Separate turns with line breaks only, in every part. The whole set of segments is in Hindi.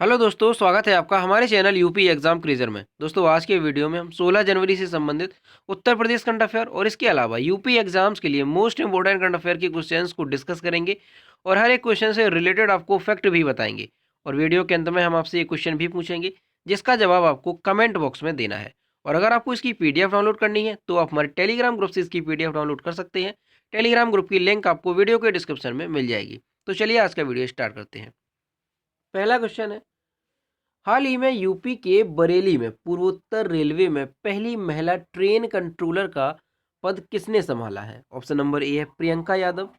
हेलो दोस्तों, स्वागत है आपका हमारे चैनल यूपी एग्जाम क्रीजर में। दोस्तों आज के वीडियो में हम 16 जनवरी से संबंधित उत्तर प्रदेश करंट अफेयर और इसके अलावा यूपी एग्जाम्स के लिए मोस्ट इंपोर्टेंट करंट अफेयर के क्वेश्चंस को डिस्कस करेंगे और हर एक क्वेश्चन से रिलेटेड आपको फैक्ट भी बताएंगे। और वीडियो के अंत में हम आपसे एक क्वेश्चन भी पूछेंगे जिसका जवाब आपको कमेंट बॉक्स में देना है। और अगर आपको इसकी पीडीएफ डाउनलोड करनी है तो आप हमारे टेलीग्राम ग्रुप से इसकी पीडीएफ डाउनलोड कर सकते हैं। टेलीग्राम ग्रुप की लिंक आपको वीडियो के डिस्क्रिप्शन में मिल जाएगी। तो चलिए आज का वीडियो स्टार्ट करते हैं। पहला क्वेश्चन है, हाल ही में यूपी के बरेली में पूर्वोत्तर रेलवे में पहली महिला ट्रेन कंट्रोलर का पद किसने संभाला है? ऑप्शन नंबर ए है प्रियंका यादव,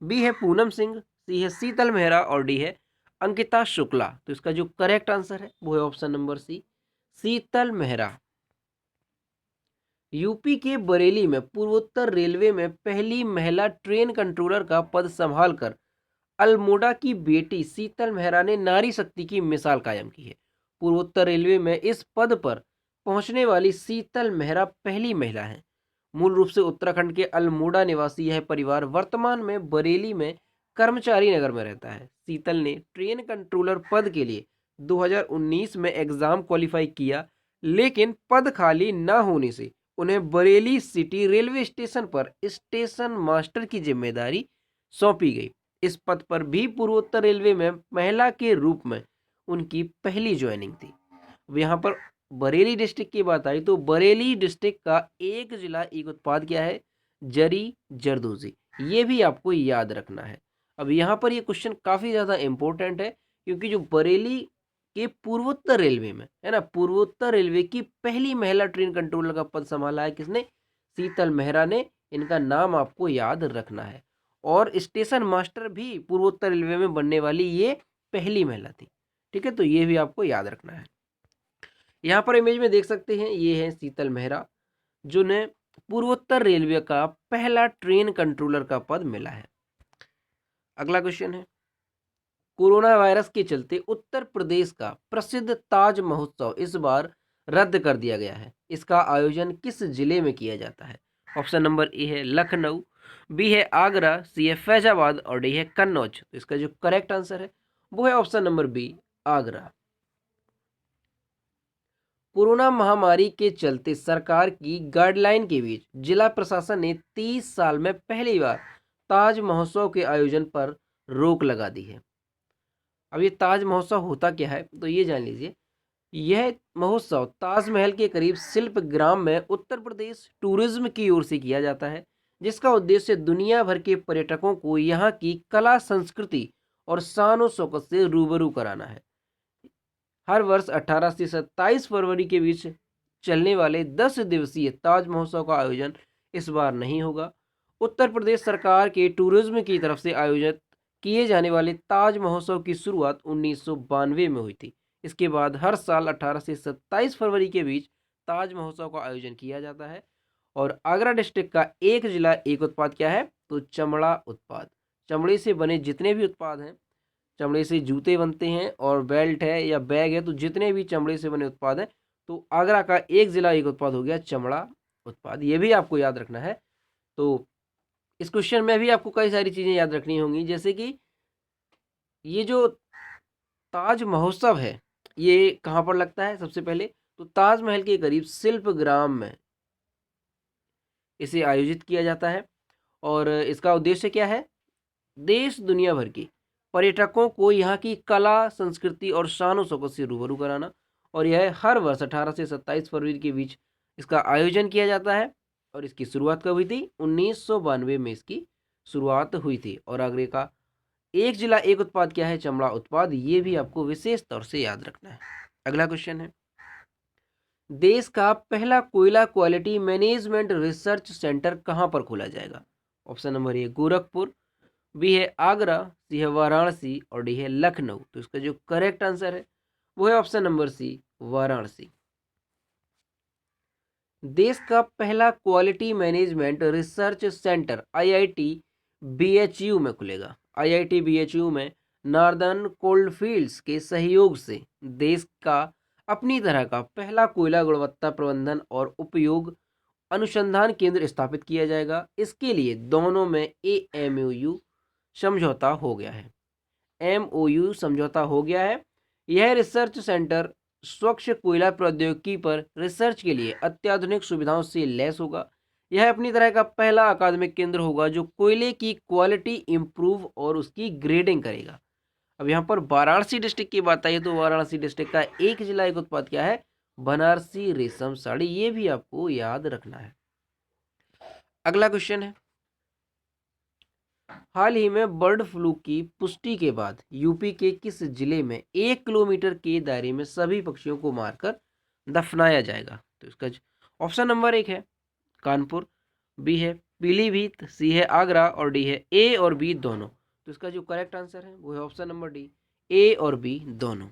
बी है पूनम सिंह, सी है शीतल मेहरा और डी है अंकिता शुक्ला। तो इसका जो करेक्ट आंसर है वो है ऑप्शन नंबर सी, शीतल मेहरा। यूपी के बरेली में पूर्वोत्तर रेलवे में पहली महिला ट्रेन कंट्रोलर का पद संभालकर अल्मोड़ा की बेटी शीतल मेहरा ने नारी शक्ति की मिसाल कायम की है। पूर्वोत्तर रेलवे में इस पद पर पहुंचने वाली शीतल मेहरा पहली महिला हैं। मूल रूप से उत्तराखंड के अल्मोड़ा निवासी यह परिवार वर्तमान में बरेली में कर्मचारी नगर में रहता है। शीतल ने ट्रेन कंट्रोलर पद के लिए 2019 में एग्जाम क्वालिफाई किया, लेकिन पद खाली न होने से उन्हें बरेली सिटी रेलवे स्टेशन पर स्टेशन मास्टर की जिम्मेदारी सौंपी गई। इस पद पर भी पूर्वोत्तर रेलवे में महिला के रूप में उनकी पहली ज्वाइनिंग थी। अब यहाँ पर बरेली डिस्ट्रिक्ट की बात आई तो बरेली डिस्ट्रिक्ट का एक जिला एक उत्पाद क्या है? जरी जरदोजी। ये भी आपको याद रखना है। अब यहाँ पर ये क्वेश्चन काफ़ी ज़्यादा इंपॉर्टेंट है क्योंकि जो बरेली के पूर्वोत्तर रेलवे में है ना, पूर्वोत्तर रेलवे की पहली महिला ट्रेन कंट्रोलर का पद संभाला है किसने? शीतल मेहरा ने। इनका नाम आपको याद रखना है। और स्टेशन मास्टर भी पूर्वोत्तर रेलवे में बनने वाली ये पहली महिला थी। ठीक है, तो ये भी आपको याद रखना है। यहाँ पर इमेज में देख सकते हैं, ये है शीतल मेहरा जो ने पूर्वोत्तर रेलवे का पहला ट्रेन कंट्रोलर का पद मिला है। अगला क्वेश्चन है, कोरोना वायरस के चलते उत्तर प्रदेश का प्रसिद्ध ताज महोत्सव इस बार रद्द कर दिया गया है। इसका आयोजन किस जिले में किया जाता है? ऑप्शन नंबर ए है लखनऊ, बी है आगरा, सी है फैजाबाद और डी है कन्नौज। तो इसका जो करेक्ट आंसर है वो है option number B, Agra. Corona महामारी के चलते सरकार की गाइडलाइन के बीच जिला प्रशासन ने 30 साल में पहली बार ताज महोत्सव के आयोजन पर रोक लगा दी है। अब ये ताज महोत्सव होता क्या है तो ये जान लीजिए। यह महोत्सव ताजमहल के करीब शिल्प ग्राम में उत्तर प्रदेश टूरिज्म की ओर से किया जाता है, जिसका उद्देश्य दुनिया भर के पर्यटकों को यहाँ की कला संस्कृति और शान शौकत से रूबरू कराना है। हर वर्ष 18 से 27 फरवरी के बीच चलने वाले 10 दिवसीय ताज महोत्सव का आयोजन इस बार नहीं होगा। उत्तर प्रदेश सरकार के टूरिज्म की तरफ से आयोजित किए जाने वाले ताज महोत्सव की शुरुआत 1992 में हुई थी। इसके बाद हर साल 18 से 27 फरवरी के बीच ताज महोत्सव का आयोजन किया जाता है। और आगरा डिस्ट्रिक्ट का एक जिला एक उत्पाद क्या है? तो चमड़ा उत्पाद। चमड़े से बने जितने भी उत्पाद हैं, चमड़े से जूते बनते हैं और बेल्ट है या बैग है, तो जितने भी चमड़े से बने उत्पाद हैं, तो आगरा का एक जिला एक उत्पाद हो गया चमड़ा उत्पाद। ये भी आपको याद रखना है। तो इस क्वेश्चन में भी आपको कई सारी चीज़ें याद रखनी होंगी, जैसे कि ये जो ताज महोत्सव है ये कहाँ पर लगता है? सबसे पहले तो ताजमहल के करीब शिल्प ग्राम में इसे आयोजित किया जाता है। और इसका उद्देश्य क्या है? देश दुनिया भर के पर्यटकों को यहाँ की कला संस्कृति और शान शौकत से रूबरू कराना। और यह हर वर्ष 18 से 27 फरवरी के बीच इसका आयोजन किया जाता है। और इसकी शुरुआत कब हुई थी? 1992 में इसकी शुरुआत हुई थी। और आगरे का एक जिला एक उत्पाद क्या है? चमड़ा उत्पाद। ये भी आपको विशेष तौर से याद रखना है। अगला क्वेश्चन है, देश का पहला कोयला क्वालिटी मैनेजमेंट रिसर्च सेंटर कहाँ पर खोला जाएगा? Option number A Gorakhpur, B है आगरा, सी है वाराणसी और डी है लखनऊ। तो इसका जो करेक्ट आंसर है वो है ऑप्शन नंबर सी, वाराणसी। देश का पहला quality management research centre IIT BHU में खुलेगा। आईआईटी बीएचयू में नॉर्दर्न कोल्डफील्ड्स के सहयोग से देश का अपनी तरह का पहला कोयला गुणवत्ता प्रबंधन और उपयोग अनुसंधान केंद्र स्थापित किया जाएगा। इसके लिए दोनों में एएमओयू समझौता हो गया है। एमओयू समझौता हो गया है। यह रिसर्च सेंटर स्वच्छ कोयला प्रौद्योगिकी पर रिसर्च के लिए अत्याधुनिक सुविधाओं से लैस होगा। यह अपनी तरह का पहला अकादमिक केंद्र होगा जो कोयले की क्वालिटी इंप्रूव और उसकी ग्रेडिंग करेगा। अब यहाँ पर वाराणसी डिस्ट्रिक्ट की बात आई तो वाराणसी डिस्ट्रिक्ट का एक जिला एक उत्पाद क्या है? बनारसी रेशम साड़ी। ये भी आपको याद रखना है। अगला क्वेश्चन है, हाल ही में बर्ड फ्लू की पुष्टि के बाद यूपी के किस जिले में 1 किलोमीटर के दायरे में सभी पक्षियों को मारकर दफनाया जाएगा? तो इसका ऑप्शन नंबर 1 है कानपुर, बी है पीलीभीत, सी है आगरा और डी है ए और बी दोनों। तो इसका जो करेक्ट आंसर है वो है ऑप्शन नंबर डी, ए और बी दोनों।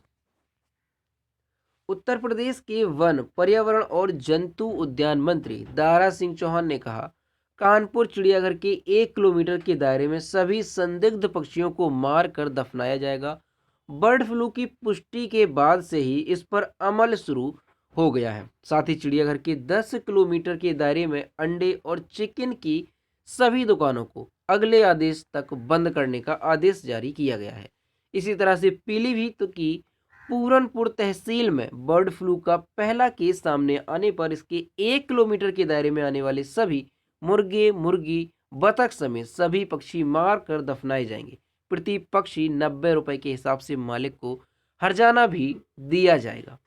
उत्तर प्रदेश के वन, पर्यावरण और जंतु उद्यान मंत्री दारा सिंह चौहान ने कहा, कानपुर चिड़ियाघर के 1 किलोमीटर के दायरे में सभी संदिग्ध पक्षियों को मार कर दफनाया जाएगा। बर्ड फ्लू की पुष्टि के बाद से ही इस पर अमल शुरू हो गया है। साथ ही चिड़ियाघर के 10 किलोमीटर के दायरे में अंडे और चिकन की सभी दुकानों को अगले आदेश तक बंद करने का आदेश जारी किया गया है। इसी तरह से पीलीभीत की पूरनपुर तहसील में बर्ड फ्लू का पहला केस सामने आने पर इसके 1 किलोमीटर के दायरे में आने वाले सभी मुर्गे, मुर्गी, बतख समेत सभी पक्षी मार कर दफनाए जाएंगे। प्रति पक्षी 90 रुपए के हिसाब से मालिक को हर्जाना भी दिया जाएगा।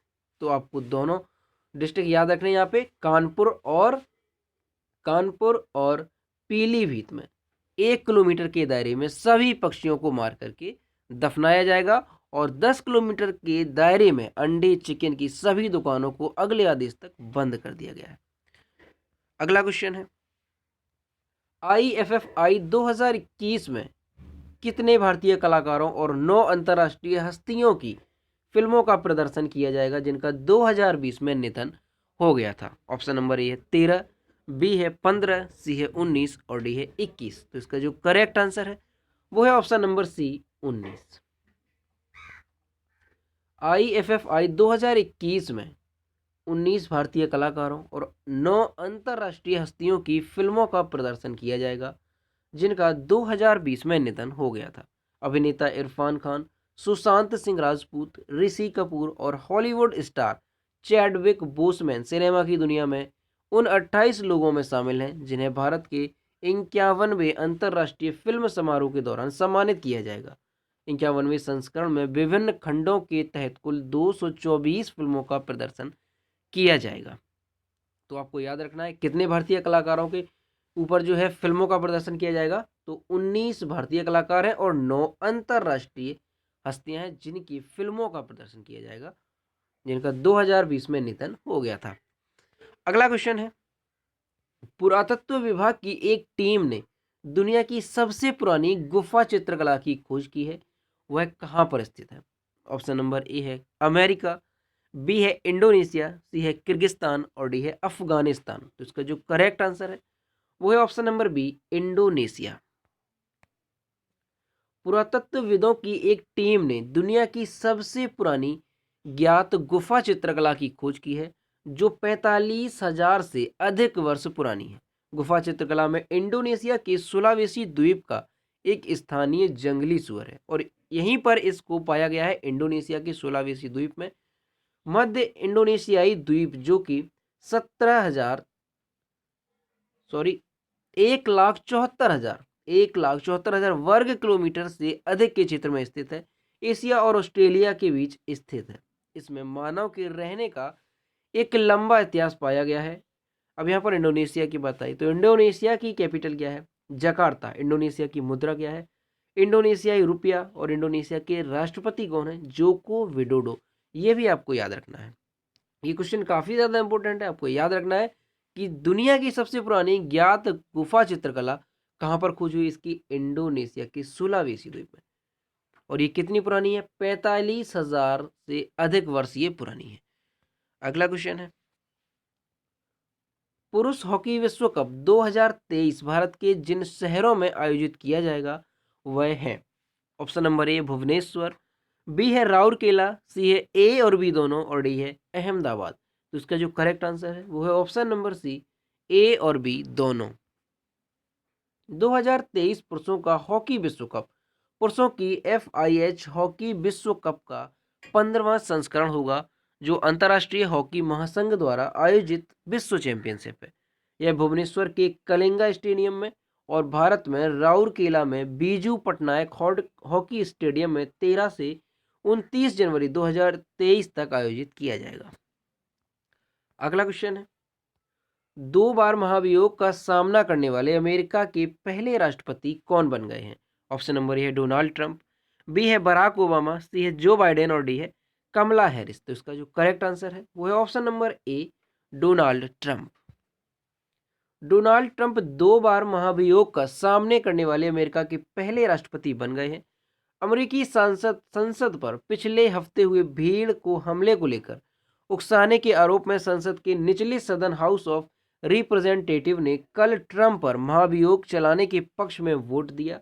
तो आपको दोनों डिस्ट्रिक्ट याद रखने हैं यहाँ पे, कानपुर और पीलीभीत में 1 किलोमीटर के दायरे में सभी पक्षियों को मार करके दफनाया जाएगा और 10 किलोमीटर के दायरे में अंडे, चिकन की सभी दुकानों को अगले आदेश तक बंद कर दिया गया है। अगला क्वेश्चन है, IFFI 2021 में कितने भारतीय कलाकारों और 9 अंतर्राष्ट्रीय हस्तियों की फिल्मों का प्रदर्शन किया जाएगा जिनका 2020 में निधन हो गया था? ऑप्शन नंबर ए है 13, बी है 15, सी है 19 और डी है 21। तो इसका जो करेक्ट आंसर है वो है ऑप्शन नंबर सी 19। IFFI 2021 में 19 भारतीय कलाकारों और 9 अंतर्राष्ट्रीय हस्तियों की फिल्मों का प्रदर्शन किया जाएगा जिनका 2020 में निधन हो गया था। अभिनेता इरफान खान, सुशांत सिंह राजपूत, ऋषि कपूर और Hollywood star Chadwick Boseman cinema की दुनिया में उन 28 लोगों में शामिल हैं जिन्हें भारत के 51वें अंतर्राष्ट्रीय फिल्म समारोह के दौरान सम्मानित किया जाएगा। 51वें संस्करण में विभिन्न खंडों के तहत कुल 224 फिल्मों का प्रदर्शन किया जाएगा। तो आपको याद रखना है कितने भारतीय कलाकारों के ऊपर जो है फिल्मों का प्रदर्शन किया जाएगा? तो 19 भारतीय कलाकार हैं और 9 अंतर्राष्ट्रीय हस्तियां हैं जिनकी फिल्मों का प्रदर्शन किया जाएगा जिनका 2020 में निधन हो गया था। अगला क्वेश्चन है, पुरातत्व विभाग की एक टीम ने दुनिया की सबसे पुरानी गुफा चित्रकला की खोज की है, वह कहाँ पर स्थित है? ऑप्शन नंबर ए है अमेरिका, बी है इंडोनेशिया, सी है किर्गिस्तान और डी है अफगानिस्तान। तो इसका जो करेक्ट आंसर है वो है ऑप्शन नंबर बी इंडोनेशिया। पुरातत्वविदों की एक टीम ने दुनिया की सबसे पुरानी ज्ञात गुफा चित्रकला की खोज की है जो 45,000 से अधिक वर्ष पुरानी है। गुफा चित्रकला में इंडोनेशिया के सुलावेसी द्वीप का एक स्थानीय जंगली सुअर है और यहीं पर इसको पाया गया है इंडोनेशिया के सुलावेसी द्वीप में। मध्य इंडोनेशियाई द्वीप जो कि 1,74,000 वर्ग किलोमीटर से अधिक के क्षेत्र में स्थित है। एशिया और ऑस्ट्रेलिया के बीच स्थित है। इसमें मानव के रहने का एक लंबा इतिहास पाया गया है। अब यहाँ पर इंडोनेशिया की बात आई तो इंडोनेशिया की कैपिटल क्या है? जकार्ता। इंडोनेशिया की मुद्रा क्या है? इंडोनेशियाई रुपया। और इंडोनेशिया के राष्ट्रपति कौन है? Joko Widodo. ये भी आपको याद रखना है। ये क्वेश्चन काफी ज्यादा इंपॉर्टेंट है, आपको याद रखना है कि दुनिया की सबसे पुरानी ज्ञात गुफा चित्रकला कहाँ पर खोज हुई? इसकी इंडोनेशिया के सुलावेसी द्वीप में। और ये कितनी पुरानी है? 45,000 से अधिक वर्ष ये पुरानी है। अगला क्वेश्चन है, पुरुष हॉकी विश्व कप 2023 भारत के जिन शहरों में आयोजित किया जाएगा वह है? Option number A Bhubaneswar, B है राउरकेला, सी है ए और बी दोनों और डी है अहमदाबाद। तो इसका जो करेक्ट आंसर है वो है ऑप्शन नंबर सी, ए और बी दोनों। 2023 पुरुषों का हॉकी विश्व कप, पुरुषों की FIH हॉकी विश्व कप का 15वां संस्करण होगा जो अंतर्राष्ट्रीय हॉकी महासंघ द्वारा आयोजित विश्व चैंपियनशिप है। यह भुवनेश्वर के कलिंगा स्टेडियम में और भारत में राउरकेला में बीजू पटनायक हॉकी स्टेडियम में 13 से 29 जनवरी 2023 तक आयोजित किया जाएगा। अगला क्वेश्चन है, 2 बार महाभियोग का सामना करने वाले अमेरिका के पहले राष्ट्रपति कौन बन गए हैं? ऑप्शन नंबर ए है डोनाल्ड ट्रंप, बी है बराक ओबामा, सी है जो बाइडेन और डी है कमला हैरिस। तो इसका जो करेक्ट आंसर है वो है ऑप्शन नंबर ए डोनाल्ड ट्रंप। डोनाल्ड ट्रंप 2 बार महाभियोग का सामने करने वाले अमेरिका के पहले राष्ट्रपति बन गए हैं। अमेरिकी संसद पर पिछले हफ्ते हुए भीड़ को हमले को लेकर उकसाने के आरोप में संसद के निचले सदन हाउस ऑफ रिप्रेजेंटेटिव ने कल ट्रंप पर महाभियोग चलाने के पक्ष में वोट दिया।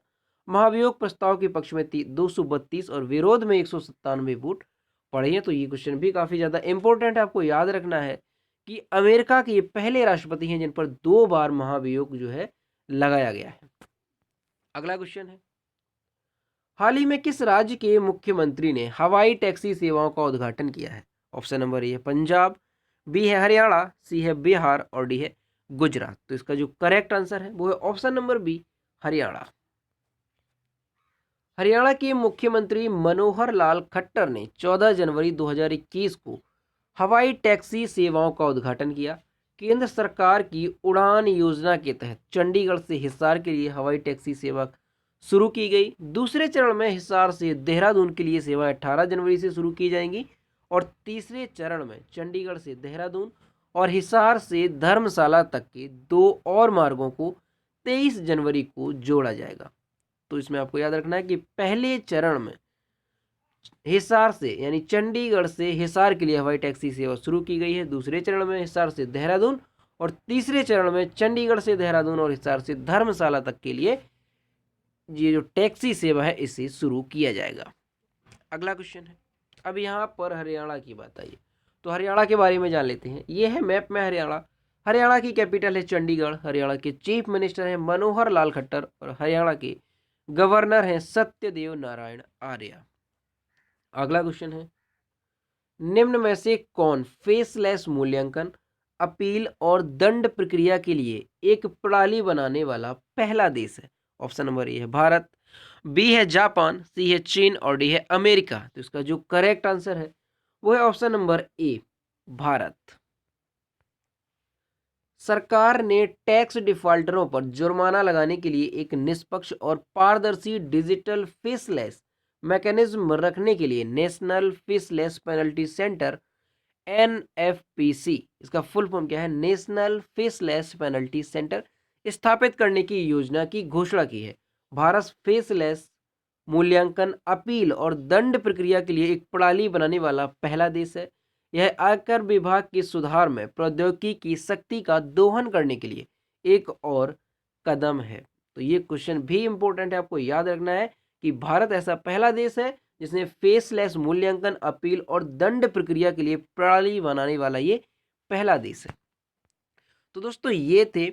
महाभियोग प्रस्ताव के पक्ष में 232 और विरोध में 197 वोट पड़े हैं। तो ये क्वेश्चन भी काफी ज्यादा इंपॉर्टेंट है, आपको याद रखना है कि अमेरिका के ये पहले राष्ट्रपति हैं जिन पर 2 बार महाभियोग जो है लगाया गया है। अगला क्वेश्चन है, हाल ही में किस राज्य के मुख्यमंत्री ने हवाई टैक्सी सेवाओं का उद्घाटन किया है? ऑप्शन नंबर ए है पंजाब, बी है हरियाणा, सी है बिहार और डी है गुजरात। तो इसका जो करेक्ट आंसर है वो है option number B Haryana. Haryana के मुख्यमंत्री मनोहर लाल खट्टर ने 14 जनवरी 2021 को हवाई टैक्सी सेवाओं का उद्घाटन किया। केंद्र सरकार की उड़ान योजना के तहत चंडीगढ़ से हिसार के लिए हवाई टैक्सी सेवा शुरू की गई। दूसरे चरण में हिसार से देहरादून के लिए सेवाएं 18 जनवरी से शुरू की जाएंगी और तीसरे चरण में चंडीगढ़ से देहरादून और हिसार से धर्मशाला तक के 2 और मार्गों को 23 जनवरी को जोड़ा जाएगा। तो इसमें आपको याद रखना है कि पहले चरण में हिसार से यानी चंडीगढ़ से हिसार के लिए हवाई टैक्सी सेवा शुरू की गई है। दूसरे चरण में हिसार से देहरादून और तीसरे चरण में चंडीगढ़ से देहरादून और हिसार से धर्मशाला तक के लिए ये जो टैक्सी सेवा है इसे शुरू किया जाएगा। अगला क्वेश्चन है, अब यहाँ पर हरियाणा की बात आई तो हरियाणा के बारे में जान लेते हैं। ये है मैप में हरियाणा। हरियाणा की कैपिटल है चंडीगढ़। हरियाणा के चीफ मिनिस्टर हैं मनोहर लाल खट्टर और हरियाणा के गवर्नर हैं सत्यदेव नारायण आर्य। अगला क्वेश्चन है, निम्न में से कौन फेसलेस मूल्यांकन, अपील और दंड प्रक्रिया के लिए एक प्रणाली बनाने वाला पहला देश है? ऑप्शन नंबर ए है भारत, बी है जापान, सी है चीन और डी है अमेरिका। तो इसका जो करेक्ट आंसर है वो है ऑप्शन नंबर ए भारत। सरकार ने टैक्स डिफॉल्टरों पर जुर्माना लगाने के लिए एक निष्पक्ष और पारदर्शी डिजिटल फेसलेस मैकेनिज्म रखने के लिए national faceless penalty centre NFPC, इसका फुल फॉर्म क्या है, नेशनल फेसलेस पेनल्टी सेंटर, स्थापित करने की योजना की घोषणा की है। भारत फेसलेस मूल्यांकन, अपील और दंड प्रक्रिया के लिए एक प्रणाली बनाने वाला पहला देश है। यह आयकर विभाग के सुधार में प्रौद्योगिकी की शक्ति का दोहन करने के लिए एक और कदम है। तो ये क्वेश्चन भी इंपॉर्टेंट है, आपको याद रखना है कि भारत ऐसा पहला देश है जिसने फेसलेस मूल्यांकन, अपील और दंड प्रक्रिया के लिए प्रणाली बनाने वाला ये पहला देश है। तो दोस्तों ये थे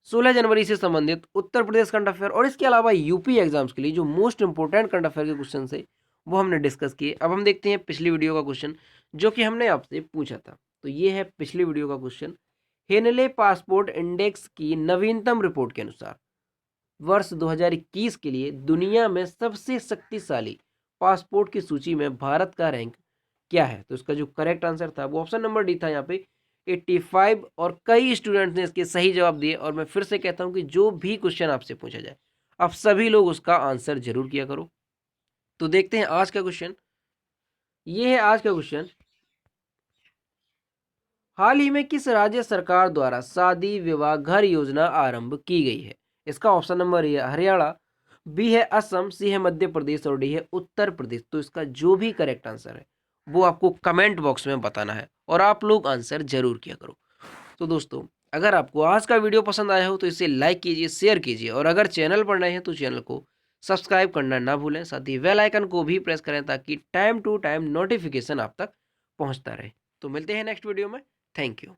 16 जनवरी से संबंधित उत्तर प्रदेश करंट अफेयर और इसके अलावा यूपी एग्जाम्स के लिए जो मोस्ट इंपोर्टेंट करंट अफेयर के क्वेश्चन है वो हमने डिस्कस किए। अब हम देखते हैं पिछली वीडियो का क्वेश्चन जो कि हमने आपसे पूछा था। तो ये है पिछली वीडियो का क्वेश्चन, हेनले पासपोर्ट इंडेक्स की नवीनतम रिपोर्ट के अनुसार वर्ष 2021 के लिए दुनिया में सबसे शक्तिशाली पासपोर्ट की सूची में भारत का रैंक क्या है? तो इसका जो करेक्ट आंसर था वो ऑप्शन नंबर डी था यहाँ पे 85 और कई स्टूडेंट्स ने इसके सही जवाब दिए। और मैं फिर से कहता हूँ कि जो भी क्वेश्चन आपसे पूछा जाए आप सभी लोग उसका आंसर जरूर किया करो। तो देखते हैं आज का क्वेश्चन। ये है आज का क्वेश्चन, हाल ही में किस राज्य सरकार द्वारा शादी विवाह घर योजना आरंभ की गई है? इसका option number A Haryana, B है असम, सी है मध्य प्रदेश और डी है उत्तर प्रदेश। तो इसका जो भी करेक्ट आंसर है वो आपको कमेंट बॉक्स में बताना है और आप लोग आंसर जरूर किया करो। तो दोस्तों अगर आपको आज का वीडियो पसंद आया हो तो इसे लाइक कीजिए, शेयर कीजिए और अगर चैनल पर नए हैं तो चैनल को सब्सक्राइब करना ना भूलें। साथ ही बेल आइकन को भी प्रेस करें ताकि टाइम टू टाइम नोटिफिकेशन आप तक पहुंचता रहे। तो मिलते हैं नेक्स्ट वीडियो में। Thank you.